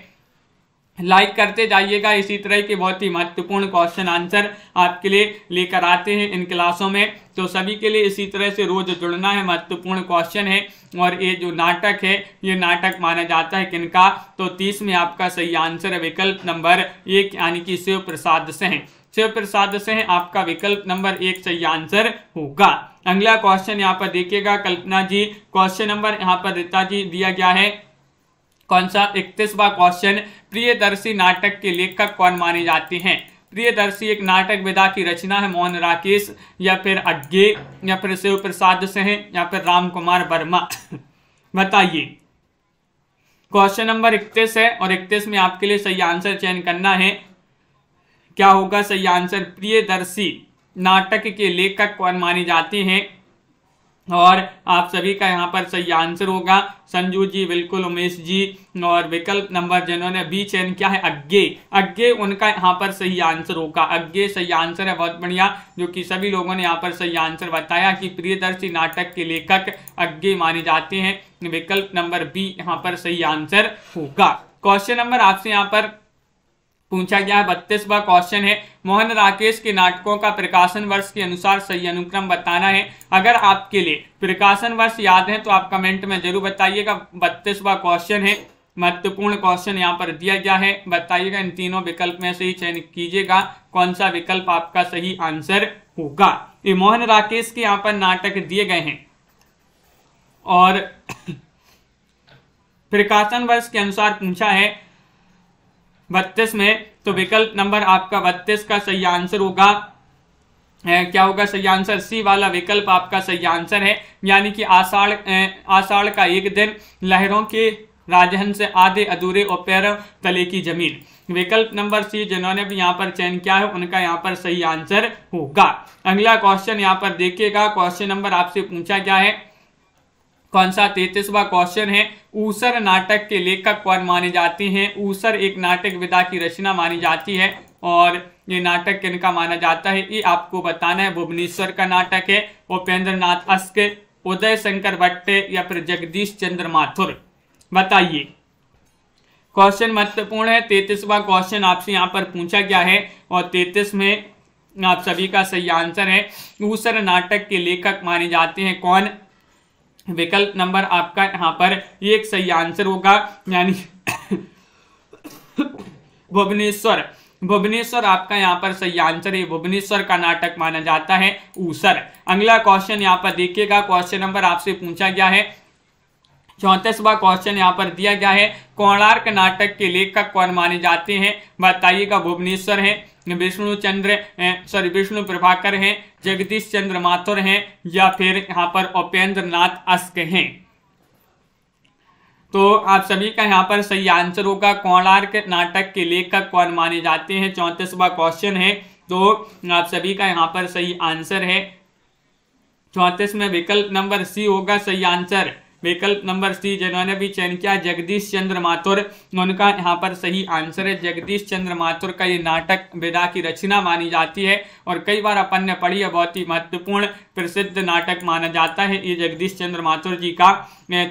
लाइक करते जाइएगा। इसी तरह के बहुत ही महत्वपूर्ण क्वेश्चन आंसर आपके लिए लेकर आते हैं इन क्लासों में, तो सभी के लिए इसी तरह से रोज जुड़ना है। महत्वपूर्ण क्वेश्चन है और ये जो नाटक है ये नाटक माना जाता है किनका, तो 30 में आपका सही आंसर है विकल्प नंबर 1 यानी कि शिव प्रसाद सिंह। शिव प्रसाद सिंह आपका विकल्प नंबर 1 सही आंसर होगा। अगला क्वेश्चन यहाँ पर देखिएगा, कल्पना जी, क्वेश्चन नंबर यहाँ पर रीता जी दिया गया है कौन सा, 31वां क्वेश्चन, प्रियदर्शी नाटक के लेखक कौन माने जाते हैं। प्रियदर्शी एक नाटक विधा की रचना है, मोहन राकेश या फिर अज्ञेय या फिर शिव प्रसाद सिंह या फिर राम कुमार वर्मा। बताइए। क्वेश्चन नंबर 31 है और 31 में आपके लिए सही आंसर चयन करना है। क्या होगा सही आंसर, प्रियदर्शी नाटक के लेखक कौन माने जाते हैं और आप सभी का यहाँ पर सही आंसर होगा संजू जी, बिल्कुल उमेश जी। और विकल्प नंबर जिन्होंने बी चयन किया है अज्ञेय, अज्ञेय उनका यहाँ पर सही आंसर होगा। अज्ञेय सही आंसर है, बहुत बढ़िया, जो कि सभी लोगों ने यहाँ पर सही आंसर बताया कि प्रियदर्शी नाटक के लेखक अज्ञेय माने जाते हैं। विकल्प नंबर बी यहाँ पर सही आंसर होगा। क्वेश्चन नंबर आपसे यहाँ पर पूछा गया है। 32वां क्वेश्चन है, मोहन राकेश के नाटकों का प्रकाशन वर्ष के अनुसार सही अनुक्रम बताना है। अगर आपके लिए प्रकाशन वर्ष याद है तो आप कमेंट में जरूर बताइएगा। 32वां क्वेश्चन है, महत्वपूर्ण क्वेश्चन यहाँ पर दिया गया है, बताइएगा। इन तीनों विकल्प में से ही चयन कीजिएगा कौन सा विकल्प आपका सही आंसर होगा। ये मोहन राकेश के यहाँ पर नाटक दिए गए हैं और प्रकाशन वर्ष के अनुसार पूछा है 32 में, तो विकल्प नंबर आपका 32 का सही आंसर होगा। क्या होगा सही आंसर? सी वाला विकल्प आपका सही आंसर है, यानी कि आषाढ़ का एक दिन, लहरों के राजहंस से आधे अधूरे और पैरों तले की जमीन। विकल्प नंबर सी जिन्होंने भी यहाँ पर चयन किया है उनका यहाँ पर सही आंसर होगा। अगला क्वेश्चन यहाँ पर देखिएगा, क्वेश्चन नंबर आपसे पूछा गया है कौन सा? 33वां क्वेश्चन है, ऊसर नाटक के लेखक कौन माने जाते हैं? ऊसर एक नाटक विधा की रचना मानी जाती है और ये नाटक किनका माना जाता है ये आपको बताना है। भुवनेश्वर का नाटक है, उपेंद्र नाथ अस्क, उदय शंकर भट्ट या फिर जगदीश चंद्र माथुर। बताइए। क्वेश्चन महत्वपूर्ण है। 33वां क्वेश्चन आपसे यहाँ पर पूछा गया है और 33 में आप सभी का सही आंसर है, ऊसर नाटक के लेखक माने जाते हैं कौन? विकल्प नंबर आपका यहाँ पर एक सही आंसर होगा, यानी भुवनेश्वर। भुवनेश्वर आपका यहाँ पर सही आंसर है, भुवनेश्वर का नाटक माना जाता है ऊसर। अगला क्वेश्चन यहाँ पर देखिएगा, क्वेश्चन नंबर आपसे पूछा गया है 34वां क्वेश्चन यहाँ पर दिया गया है, कोणार्क नाटक के लेखक कौन माने जाते हैं? बताइएगा। भुवनेश्वर है, विष्णु प्रभाकर हैं, जगदीश चंद्र माथुर हैं या फिर यहाँ पर उपेंद्र नाथ अस्क हैं। तो आप सभी का यहाँ पर सही आंसर होगा, कोणार्क नाटक के लेखक कौन माने जाते हैं। 34वां क्वेश्चन है, तो आप सभी का यहाँ पर सही आंसर है 34 में विकल्प नंबर सी होगा सही आंसर। विकल्प नंबर सी जिन्होंने भी चयन किया जगदीश चंद्र माथुर, उनका यहाँ पर सही आंसर है। जगदीश चंद्र माथुर का ये नाटक विधा की रचना मानी जाती है और कई बार अपन ने पढ़ी है, बहुत ही महत्वपूर्ण प्रसिद्ध नाटक माना जाता है ये जगदीश चंद्र माथुर जी का।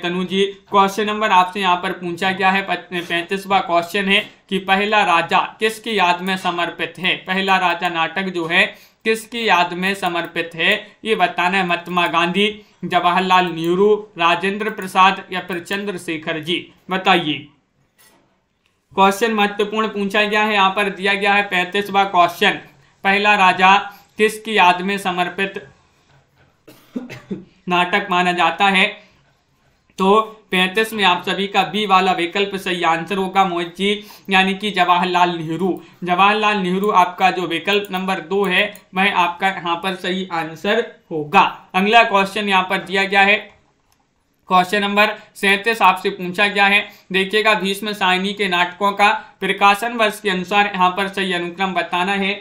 तनु जी, क्वेश्चन नंबर आपसे यहाँ पर पूछा गया है 35वां क्वेश्चन है कि पहला राजा किसकी याद में समर्पित है? पहला राजा नाटक जो है किसकी याद में समर्पित है ये बताना है। महात्मा गांधी, जवाहरलाल नेहरू, राजेंद्र प्रसाद या फिर चंद्रशेखर जी। बताइए। क्वेश्चन महत्वपूर्ण पूछा गया है, यहाँ पर दिया गया है 35वां क्वेश्चन, पहला राजा किसकी याद में समर्पित नाटक माना जाता है? तो 35 में आप सभी का बी वाला विकल्प सही आंसर होगा मोहित जी, यानी कि जवाहरलाल नेहरू। जवाहरलाल नेहरू आपका जो विकल्प नंबर 2 है वह आपका यहाँ पर सही आंसर होगा। अगला क्वेश्चन यहाँ पर दिया गया है, क्वेश्चन नंबर 37 आपसे पूछा गया है। देखिएगा, भीष्म सायनी के नाटकों का प्रकाशन वर्ष के अनुसार यहाँ पर सही अनुक्रम बताना है।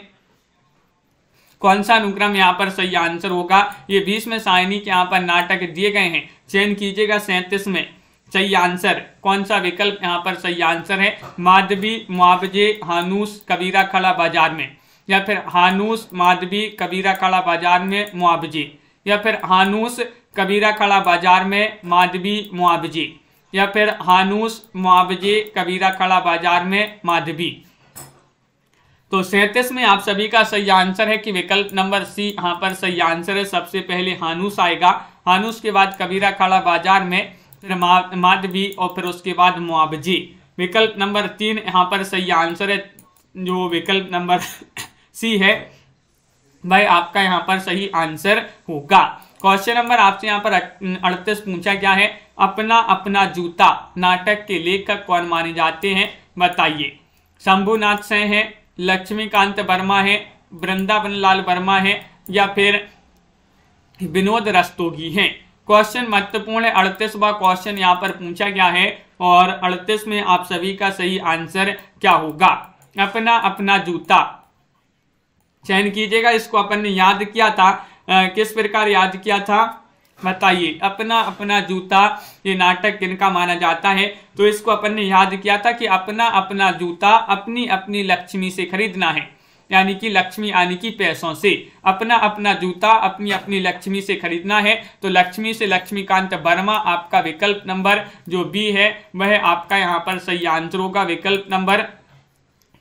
कौन सा अनुक्रम यहाँ पर सही आंसर होगा? ये भीष्म सायनी के यहाँ पर नाटक दिए गए हैं, चयन कीजिएगा 37 में सही आंसर। कौन सा विकल्प यहाँ पर सही आंसर है? माधवी, मुआवजे, हानूस, कबीरा खड़ा बाजार में, या फिर हानूस, माधवी, कबीरा खड़ा बाजार में, मुआवजे, या फिर हानूस, कबीरा खड़ा बाजार में, माधवी, मुआवजे, या फिर हानूस, मुआवजे, कबीरा खड़ा बाजार में, माधवी। तो 37 में आप सभी का सही आंसर है कि विकल्प नंबर सी यहाँ पर सही आंसर है। सबसे पहले हानूस आएगा, हानूस के बाद कबीरा खड़ा बाजार में, फिर माधवी और फिर उसके बाद मुआवजे। विकल्प नंबर 3 यहाँ पर सही आंसर है, जो विकल्प नंबर सी है वह आपका यहाँ पर सही आंसर होगा। क्वेश्चन नंबर आपसे यहाँ पर 38 पूछा गया है, अपना अपना जूता नाटक के लेखक कौन माने जाते हैं? बताइए। शंभुनाथ सिंह है, लक्ष्मीकांत वर्मा है, वृंदावन लाल वर्मा है या फिर विनोद रस्तोगी हैं। क्वेश्चन महत्वपूर्ण है। 38वां क्वेश्चन यहाँ पर पूछा गया है और 38 में आप सभी का सही आंसर क्या होगा? अपना अपना जूता चयन कीजिएगा। इसको अपन ने याद किया था, किस प्रकार याद किया था बताइए। अपना अपना जूता ये नाटक किनका माना जाता है? तो इसको अपन ने याद किया था कि अपना अपना जूता अपनी अपनी लक्ष्मी से खरीदना है, यानी कि लक्ष्मी यानी कि पैसों से। अपना अपना जूता अपनी अपनी लक्ष्मी से खरीदना है, तो लक्ष्मी से लक्ष्मीकांत वर्मा आपका विकल्प नंबर जो बी है वह आपका यहाँ पर सही आंसर होगा। विकल्प नंबर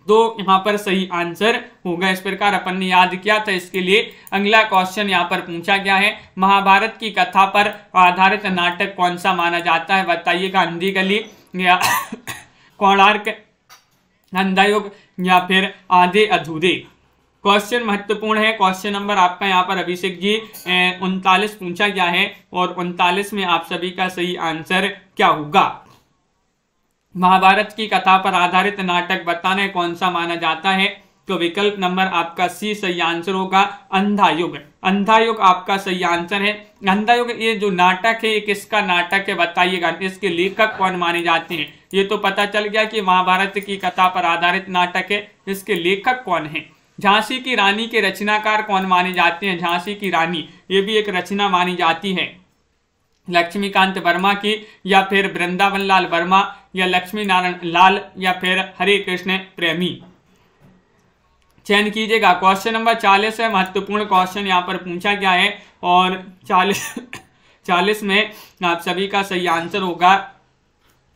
दो यहाँ पर सही आंसर होगा। इस प्रकार अपन ने याद किया था। इसके लिए अगला क्वेश्चन यहाँ पर पूछा गया है, महाभारत की कथा पर आधारित नाटक कौन सा माना जाता है? बताइएगा। अंधी गली या कोणार्क, अंधा युग या फिर आधे अधूरे। क्वेश्चन महत्वपूर्ण है। क्वेश्चन नंबर आपका यहाँ पर अभिषेक जी 39 पूछा गया है और 39 में आप सभी का सही आंसर क्या होगा? महाभारत की कथा पर आधारित नाटक बताना है कौन सा माना जाता है? तो विकल्प नंबर आपका सी सही आंसर होगा, अंधा युग। अंधा युग आपका सही आंसर है। अंधा युग ये जो नाटक है ये किसका नाटक है बताइएगा। इसके लेखक कौन माने जाते हैं? ये तो पता चल गया कि महाभारत की कथा पर आधारित नाटक है। इसके लेखक कौन है? झांसी की रानी के रचनाकार कौन माने जाते हैं? झांसी की रानी ये भी एक रचना मानी जाती है। लक्ष्मीकांत वर्मा की या फिर वृंदावन लाल वर्मा या लक्ष्मी नारायण लाल या फिर हरे कृष्ण प्रेमी। चयन कीजिएगा। क्वेश्चन नंबर 40 है, महत्वपूर्ण क्वेश्चन यहाँ पर पूछा गया है और 40 में आप सभी का सही आंसर होगा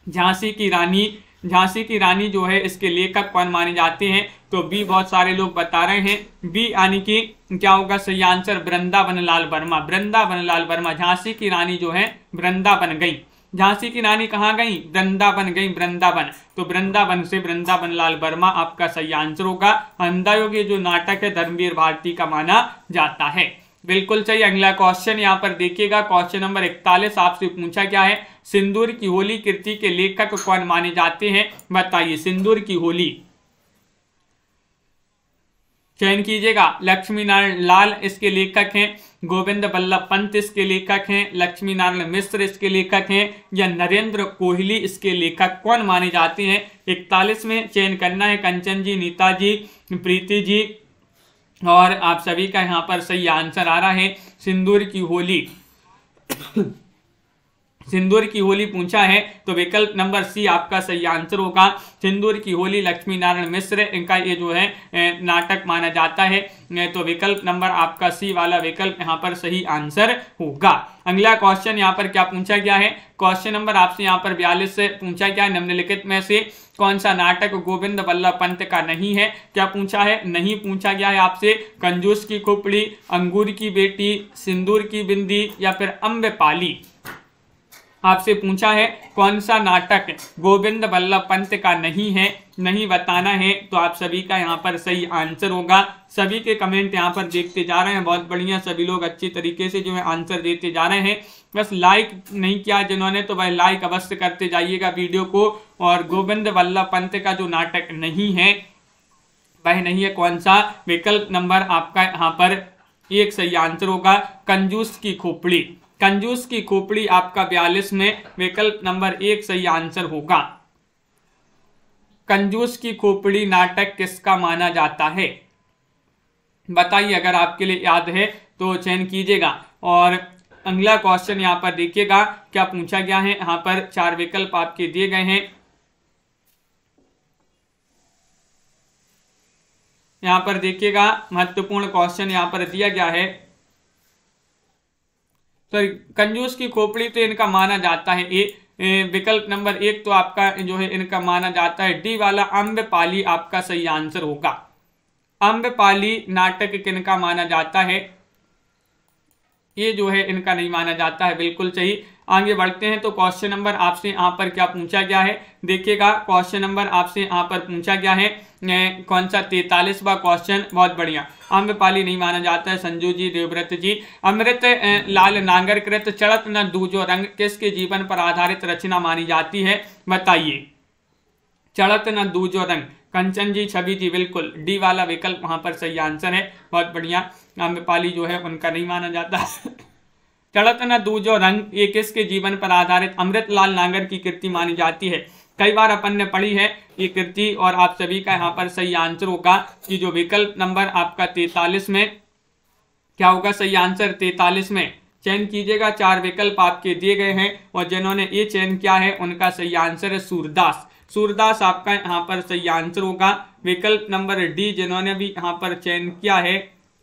झांसी की रानी। झांसी की रानी जो है इसके लेखक कौन माने जाते हैं? तो बी बहुत सारे लोग बता रहे हैं। बी यानी कि क्या होगा सही आंसर? वृंदावन लाल वर्मा। वृंदावन लाल वर्मा। झांसी की रानी जो है वृंदावन गई। झांसी की रानी कहाँ गई? वृंदावन गई। वृंदावन, तो वृंदावन से वृंदावन लाल वर्मा आपका सही आंसर होगा। अंधा युग जो नाटक है धर्मवीर भारती का माना जाता है। बिल्कुल सही। अगला क्वेश्चन यहाँ पर देखिएगा। क्वेश्चन नंबर 41 आपसे पूछा गया है, सिंदूर की होली कृति के लेखक कौन माने जाते हैं? बताइए। सिंदूर की होली चयन कीजिएगा। लक्ष्मी नारायण लाल इसके लेखक हैं, गोविंद बल्लभ पंत इसके लेखक हैं, लक्ष्मी नारायण मिश्र इसके लेखक हैं या नरेंद्र कोहली इसके लेखक कौन माने जाते हैं? 41 में चयन करना है। कंचन जी, नीता जी, प्रीति जी और आप सभी का यहाँ पर सही आंसर आ रहा है सिंदूर की होली। सिंदूर की होली पूछा है तो विकल्प नंबर सी आपका सही आंसर होगा। सिंदूर की होली लक्ष्मी नारायण मिश्र इनका ये जो है नाटक माना जाता है। तो विकल्प नंबर आपका सी वाला विकल्प यहाँ पर सही आंसर होगा। अगला क्वेश्चन यहाँ पर क्या पूछा गया है? क्वेश्चन नंबर आपसे यहाँ पर 42 से पूछा गया है, निम्नलिखित में से कौन सा नाटक गोविंद बल्लभ पंत का नहीं है? क्या पूछा है? नहीं पूछा गया है आपसे कंजूस की खोपड़ी, अंगूर की बेटी, सिंदूर की बिंदी या फिर अम्बेपाली। आपसे पूछा है कौन सा नाटक गोविंद बल्लभ पंत का नहीं है, नहीं बताना है। तो आप सभी का यहाँ पर सही आंसर होगा। सभी के कमेंट यहाँ पर देखते जा रहे हैं, बहुत बढ़िया। सभी लोग अच्छी तरीके से जो है आंसर देते जा रहे हैं। बस लाइक नहीं किया जिन्होंने तो भाई लाइक अवश्य करते जाइएगा वीडियो को। और गोविंद बल्लभ पंत का जो नाटक नहीं है वह नहीं है कौन सा? विकल्प नंबर आपका यहाँ पर एक सही आंसर होगा कंजूस की खोपड़ी। कंजूस की खोपड़ी आपका 42 में विकल्प नंबर 1 सही आंसर होगा। कंजूस की खोपड़ी नाटक किसका माना जाता है? बताइए। अगर आपके लिए याद है तो चयन कीजिएगा। और अगला क्वेश्चन यहाँ पर देखिएगा क्या पूछा गया है। यहाँ पर 4 विकल्प आपके दिए गए हैं। यहाँ पर देखिएगा महत्वपूर्ण क्वेश्चन यहाँ पर दिया गया है। तो कंजूस की खोपड़ी तो इनका माना जाता है ए विकल्प नंबर 1 तो आपका जो है इनका माना जाता है। डी वाला अम्बेपाली आपका सही आंसर होगा। अम्बेपाली नाटक किनका माना जाता है? ये जो है इनका नहीं माना जाता है। बिल्कुल सही। आगे बढ़ते हैं तो क्वेश्चन नंबर आपसे यहाँ पर क्या पूछा गया है देखिएगा। क्वेश्चन नंबर आपसे यहाँ पर पूछा गया है कौन सा? 43वां क्वेश्चन। बहुत बढ़िया। अम्बेपाली नहीं माना जाता है। संजू जी, देवव्रत जी। अमृत लाल नागरकृत चढ़त न दूजो रंग किसके जीवन पर आधारित रचना मानी जाती है? बताइए। चढ़त न दूजो रंग, कंचन जी, छवि जी। बिल्कुल डी वाला विकल्प वहां पर सही आंसर है। बहुत बढ़िया। अम्बेपाली जो है उनका नहीं माना जाता। चढ़त न दूजो रंग ये किसके जीवन पर आधारित अमृत लाल नागर की कृति मानी जाती है? कई बार अपन ने पढ़ी है ये कृति और आप सभी का यहाँ पर सही आंसर होगा कि जो विकल्प नंबर आपका 43 में क्या होगा सही आंसर? 43 में चयन कीजिएगा। 4 विकल्प आपके दिए गए हैं और जिन्होंने ये चयन किया है उनका सही आंसर है सूरदास। सूरदास आपका यहाँ पर सही आंसर होगा। विकल्प नंबर डी जिन्होंने भी यहाँ पर चयन किया है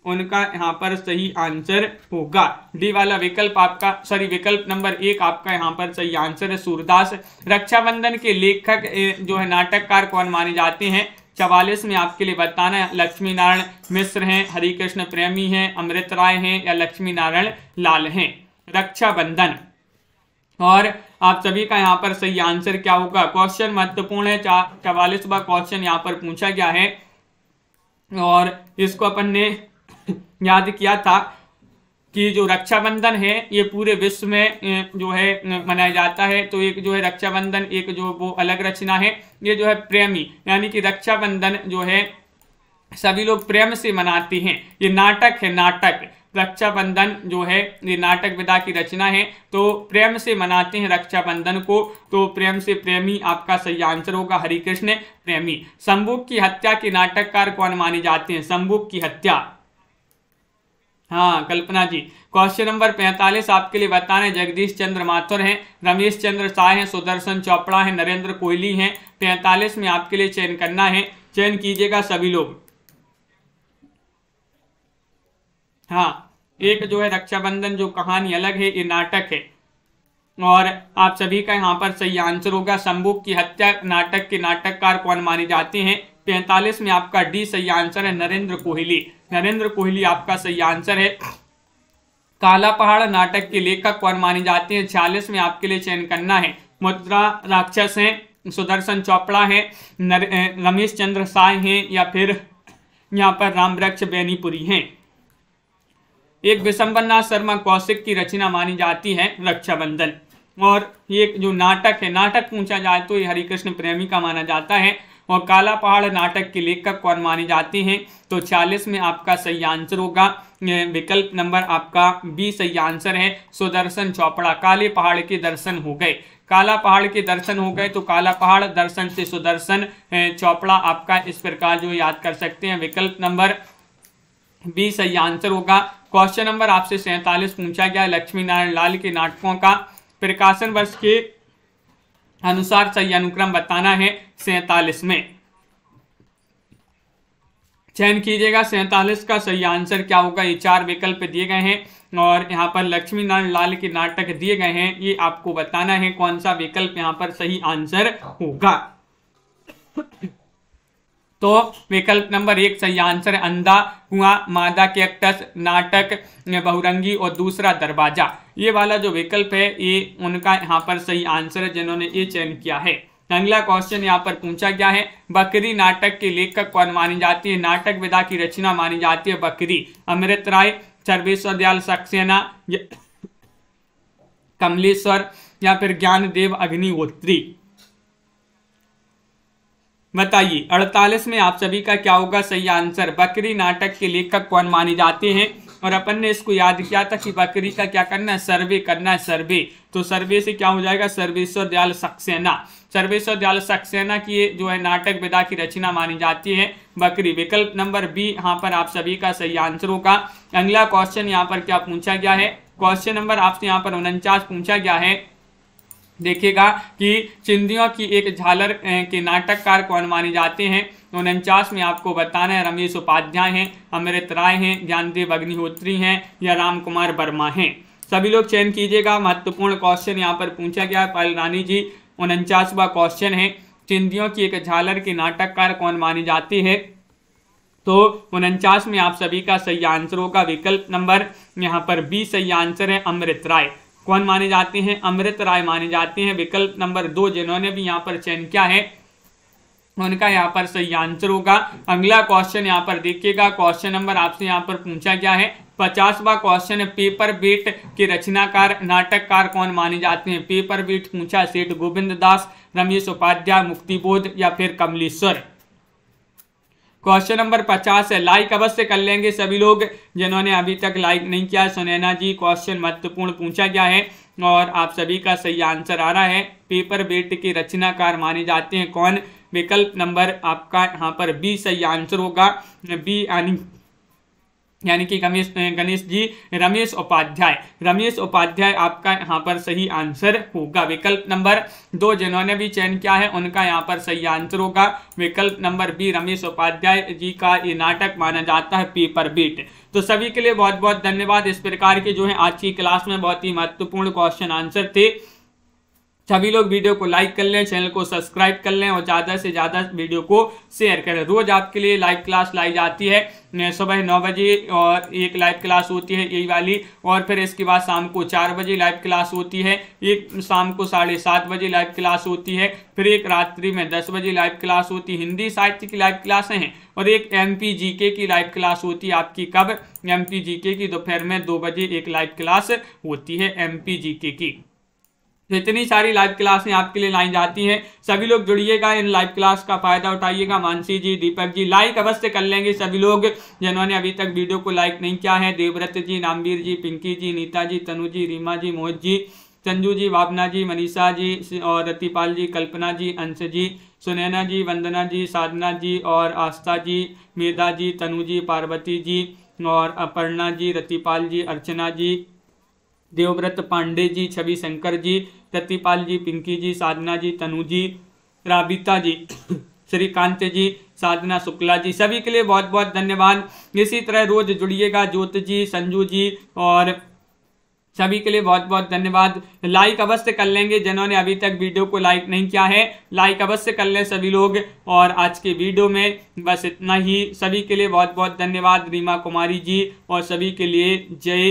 उनका यहाँ पर सही आंसर होगा। डी वाला विकल्प आपका विकल्प नंबर 1 आपका यहाँ पर सही आंसर है सूरदास। रक्षाबंधन के लेखक जो है नाटककार कौन माने जाते हैं? 44 में आपके लिए बताना है लक्ष्मी नारायण मिश्र हैं, हरिकृष्ण प्रेमी हैं, अमृत राय हैं या लक्ष्मी नारायण लाल हैं। रक्षाबंधन, और आप सभी का यहाँ पर सही आंसर क्या होगा? क्वेश्चन महत्वपूर्ण है, 44वां क्वेश्चन यहाँ पर पूछा गया है और इसको अपन ने याद किया था कि जो रक्षाबंधन है ये पूरे विश्व में जो है मनाया जाता है। तो एक जो है रक्षाबंधन, एक जो वो अलग रचना है, ये जो है प्रेमी, यानी कि रक्षाबंधन जो है सभी लोग प्रेम से मनाते हैं। ये नाटक है, नाटक रक्षाबंधन जो है ये नाटक विधा की रचना है। तो प्रेम से मनाते हैं रक्षाबंधन को, तो प्रेम से प्रेमी आपका सही आंसर होगा, हरिकृष्ण प्रेमी। शंभुक की हत्या के नाटककार कौन माने जाते हैं? शंभुक की हत्या, हाँ कल्पना जी। क्वेश्चन नंबर 45 आपके लिए बताना है जगदीश चंद्र माथुर हैं, रमेश चंद्र साय हैं, सुदर्शन चोपड़ा हैं, नरेंद्र कोहली हैं। 45 में आपके लिए चयन करना है, चयन कीजिएगा सभी लोग। हाँ, एक जो है रक्षाबंधन जो कहानी अलग है, ये नाटक है और आप सभी का यहाँ पर सही आंसर होगा शंभुक की हत्या नाटक के नाटककार कौन माने जाते हैं? 45 में आपका डी सही आंसर है, नरेंद्र कोहली। नरेंद्र कोहली आपका सही आंसर है। काला पहाड़ नाटक के लेखक कौन माने जाते हैं? 46 में आपके लिए चयन करना है, मुद्रा राक्षस हैं, सुदर्शन चोपड़ा है, रमेश चंद्र साय हैं या फिर यहाँ पर रामवृक्ष बेनीपुरी हैं। एक विशंबरनाथ शर्मा कौशिक की रचना मानी जाती है रक्षाबंधन, और ये जो नाटक है, नाटक पूछा जाए तो ये हरिकृष्ण प्रेमी का माना जाता है। और काला पहाड़ नाटक के लेखक कौन माने जाते हैं? तो 40 में आपका सही आंसर होगा विकल्प नंबर आपका बी सही आंसर है, सुदर्शन चोपड़ा। काले पहाड़ के दर्शन हो गए, काला पहाड़ के दर्शन हो गए तो काला पहाड़, दर्शन से सुदर्शन चोपड़ा आपका इस प्रकार जो याद कर सकते हैं, विकल्प नंबर बी सही आंसर होगा। क्वेश्चन नंबर आपसे 47 पूछा गया लक्ष्मी नारायण लाल के नाटकों का प्रकाशन वर्ष के अनुसार सही अनुक्रम बताना है। 47 में चयन कीजिएगा, 47 का सही आंसर क्या होगा? ये 4 विकल्प दिए गए हैं और यहाँ पर लक्ष्मी नारायण लाल के नाटक दिए गए हैं, ये आपको बताना है कौन सा विकल्प यहाँ पर सही आंसर होगा। तो विकल्प नंबर 1 सही आंसर है, अंधा कुआं, मादा कैक्टस, नाटक बहुरंगी और दूसरा दरवाजा। ये वाला जो विकल्प है ये उनका यहाँ पर सही आंसर है जिन्होंने ये चयन किया है। अगला क्वेश्चन यहाँ पर पूछा गया है बकरी नाटक के लेखक कौन मानी जाती है? नाटक विधा की रचना मानी जाती है बकरी। अमृत राय, सर्वेश्वर दयाल सक्सेना, कमलेश्वर या फिर ज्ञानदेव अग्निहोत्री। बताइए 48 में आप सभी का क्या होगा सही आंसर? बकरी नाटक के लेखक कौन माने जाते हैं? और अपन ने इसको याद किया था कि बकरी का क्या करना है, सर्वे करना है, सर्वे। तो सर्वे से क्या हो जाएगा, सर्वेश्वर दयाल सक्सेना। सर्वेश्वर दयाल सक्सेना की जो है नाटक विधा की रचना मानी जाती है बकरी। विकल्प नंबर बी यहाँ पर आप सभी का सही आंसर होगा। अगला क्वेश्चन यहाँ पर क्या पूछा गया है? क्वेश्चन नंबर आपसे यहाँ पर 49 पूछा गया है। देखिएगा कि चिंदियों की एक झालर के नाटककार कौन माने जाते हैं? 49 में आपको बताना है रमेश उपाध्याय हैं, अमृत राय हैं, ज्ञानदेव अग्निहोत्री हैं या राम कुमार वर्मा हैं। सभी लोग चयन कीजिएगा। महत्वपूर्ण क्वेश्चन यहाँ पर पूछा गया है पायल रानी जी। 49वां क्वेश्चन है चिंदियों की एक झालर के नाटककार कौन मानी जाती है? तो 49 में आप सभी का सही आंसर होगा विकल्प नंबर यहाँ पर बी सही आंसर है, अमृत राय। कौन माने जाते हैं? अमृत राय माने जाते हैं। विकल्प नंबर 2 जिन्होंने भी यहाँ पर चयन किया है उनका यहाँ पर सही आंसर होगा। अगला क्वेश्चन यहाँ पर देखिएगा। क्वेश्चन नंबर आपसे यहाँ पर पूछा गया है 50वां क्वेश्चन है पेपर वेट के रचनाकार नाटककार कौन माने जाते हैं? पेपर वेट पूछा सेठ गोविंद दास, रमेश उपाध्याय, मुक्तिबोध या फिर कमलेश्वर। क्वेश्चन नंबर 50 है, लाइक अवश्य कर लेंगे सभी लोग जिन्होंने अभी तक लाइक नहीं किया। सुनैना जी क्वेश्चन महत्वपूर्ण पूछा गया है और आप सभी का सही आंसर आ रहा है। पेपर वेट के रचनाकार माने जाते हैं कौन? विकल्प नंबर आपका यहाँ पर बी सही आंसर होगा। बी यानी कि गणेश जी रमेश उपाध्याय। रमेश उपाध्याय आपका यहाँ पर सही आंसर होगा। विकल्प नंबर 2 जिन्होंने भी चयन किया है उनका यहाँ पर सही आंसर होगा विकल्प नंबर बी, रमेश उपाध्याय जी का ये नाटक माना जाता है पेपर वेट। तो सभी के लिए बहुत बहुत धन्यवाद। इस प्रकार के जो है आज की क्लास में बहुत ही महत्वपूर्ण क्वेश्चन आंसर थे सभी लोग वीडियो को लाइक कर लें, चैनल को सब्सक्राइब कर लें और ज़्यादा से ज़्यादा वीडियो को शेयर करें। रोज आपके लिए लाइव क्लास लाई जाती है सुबह 9 बजे और एक लाइव क्लास होती है यही वाली, और फिर इसके बाद शाम को 4 बजे लाइव क्लास होती है, एक शाम को 7:30 बजे लाइव क्लास होती है, फिर एक रात्रि में 10 बजे लाइव क्लास होती है। हिंदी साहित्य की लाइव क्लासें हैं और एक MP GK की लाइव क्लास होती है आपकी कब, MP GK की दोपहर में 2 बजे एक लाइव क्लास होती है MP GK की। तो इतनी सारी लाइव क्लासें आपके लिए लाई जाती हैं, सभी लोग जुड़िएगा, इन लाइव क्लास का फायदा उठाइएगा। मानसी जी, दीपक जी लाइक अवश्य कर लेंगे सभी लोग जिन्होंने अभी तक वीडियो को लाइक नहीं किया है। देवव्रत जी, नामवीर जी, पिंकी जी, नीता जी, तनु जी, रीमा जी, मोहित जी, संजू जी, भावना जी, मनीषा जी और रतिपाल जी, कल्पना जी, अंश जी, सुनैना जी, वंदना जी, साधना जी और आस्था जी, मेधा जी, तनु जी, पार्वती जी और अपर्णा जी, रतिपाल जी, अर्चना जी, देवव्रत पांडे जी, छवि शंकर जी, रतिपाल जी, पिंकी जी, साधना जी, तनु जी, राबिता जी, श्रीकांत जी, साधना शुक्ला जी, सभी के लिए बहुत बहुत धन्यवाद। इसी तरह रोज जुड़िएगा, ज्योति जी, संजू जी और सभी के लिए बहुत बहुत धन्यवाद। लाइक अवश्य कर लेंगे जिन्होंने अभी तक वीडियो को लाइक नहीं किया है, लाइक अवश्य कर लें सभी लोग। और आज के वीडियो में बस इतना ही, सभी के लिए बहुत बहुत धन्यवाद। रीमा कुमारी जी और सभी के लिए जय